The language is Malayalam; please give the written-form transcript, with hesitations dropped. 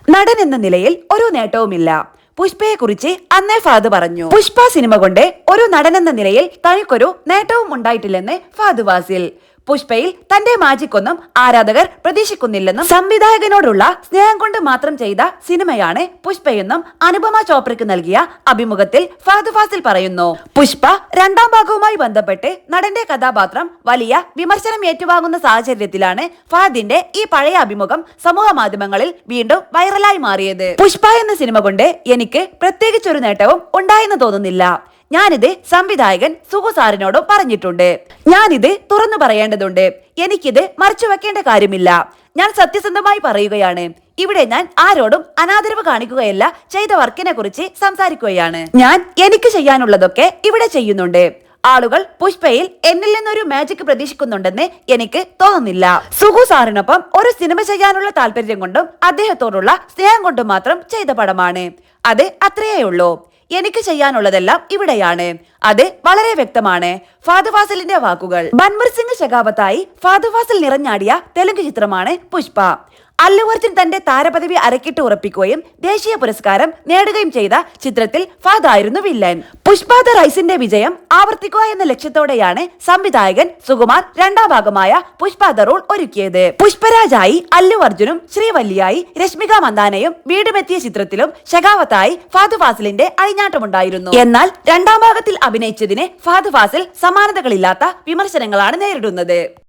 നടൻ എന്ന നിലയിൽ ഒരു നേട്ടവുമില്ല. പുഷ്പയെക്കുറിച്ച് അന്നേ ഫഹദ് പറഞ്ഞു. പുഷ്പ സിനിമ കൊണ്ട് ഒരു നടൻ എന്ന നിലയിൽ തനിക്കൊരു നേട്ടവും ഉണ്ടായിട്ടില്ലെന്ന് ഫഹദ് ഫാസിൽ. പുഷ്പയിൽ തന്റെ മാജിക് ഒന്നും ആരാധകർ പ്രതീക്ഷിക്കുന്നില്ലെന്നും സംവിധായകനോടുള്ള സ്നേഹം കൊണ്ട് മാത്രം ചെയ്ത സിനിമയാണ് പുഷ്പയെന്നും അനുപമ ചോപ്രയ്ക്ക് നൽകിയ അഭിമുഖത്തിൽ ഫഹദ് ഫാസിൽ പറയുന്നു. പുഷ്പ രണ്ടാം ഭാഗവുമായി ബന്ധപ്പെട്ട് നടന്റെ കഥാപാത്രം വലിയ വിമർശനം ഏറ്റുവാങ്ങുന്ന സാഹചര്യത്തിലാണ് ഫഹദിന്റെ ഈ പഴയ അഭിമുഖം സമൂഹ മാധ്യമങ്ങളിൽ വീണ്ടും വൈറലായി മാറിയത്. പുഷ്പ എന്ന സിനിമ കൊണ്ട് എനിക്ക് പ്രത്യേകിച്ചൊരു നേട്ടവും ഉണ്ടായെന്ന് തോന്നുന്നില്ല. ഞാനിത് സംവിധായകൻ സുഗു സാറിനോടും പറഞ്ഞിട്ടുണ്ട്. ഞാനിത് തുറന്നു പറയേണ്ടതുണ്ട്. എനിക്കിത് മറച്ചു വെക്കേണ്ട കാര്യമില്ല. ഞാൻ സത്യസന്ധമായി പറയുകയാണ്. ഇവിടെ ഞാൻ ആരോടും അനാദരവ് കാണിക്കുകയല്ല, ചെയ്ത വർക്കിനെ കുറിച്ച് സംസാരിക്കുകയാണ്. ഞാൻ എനിക്ക് ചെയ്യാനുള്ളതൊക്കെ ഇവിടെ ചെയ്യുന്നുണ്ട്. ആളുകൾ പുഷ്പയിൽ എന്നിൽ നിന്നൊരു മാജിക് പ്രതീക്ഷിക്കുന്നുണ്ടെന്ന് എനിക്ക് തോന്നുന്നില്ല. സുഗു സാറിനൊപ്പം ഒരു സിനിമ ചെയ്യാനുള്ള താല്പര്യം കൊണ്ടും അദ്ദേഹത്തോടുള്ള സ്നേഹം കൊണ്ടും മാത്രം ചെയ്ത പടമാണ്. അത് അത്രയേ ഉള്ളൂ. എനിക്ക് ചെയ്യാനുള്ളതെല്ലാം ഇവിടെയാണ്. അത് വളരെ വ്യക്തമാണ്. ഫഹദ് ഫാസിലിന്റെ വാക്കുകൾ. ബൻവർ സിംഗ് ഷെഖാവത്തായി ഫഹദ് ഫാസിൽ നിറഞ്ഞാടിയ തെലുങ്ക് ചിത്രമാണ് പുഷ്പ. അല്ലു അർജുൻ തന്റെ താരപദവി അരക്കിട്ട് ഉറപ്പിക്കുകയും ദേശീയ പുരസ്കാരം നേടുകയും ചെയ്ത ചിത്രത്തിൽ ഫഹദ് ആയിരുന്നു വില്ലൻ. പുഷ്പ ദ റൈസിന്റെ വിജയം ആവർത്തിക്കുക എന്ന ലക്ഷ്യത്തോടെയാണ് സംവിധായകൻ സുകുമാർ രണ്ടാം ഭാഗമായ പുഷ്പ ദ റൂൾ ഒരുക്കിയത്. പുഷ്പരാജായി അല്ലു അർജുനും ശ്രീവല്ലിയായി രശ്മിക മന്ദാനയും വീടുമെത്തിയ ചിത്രത്തിലും ഷെഖാവത്തായി ഫഹദ് ഫാസിലിന്റെ അഴിഞ്ഞാട്ടമുണ്ടായിരുന്നു. എന്നാൽ രണ്ടാം ഭാഗത്തിൽ അഭിനയിച്ചതിന് ഫഹദ് ഫാസിൽ സമാനതകളില്ലാത്ത വിമർശനങ്ങളാണ് നേരിടുന്നത്.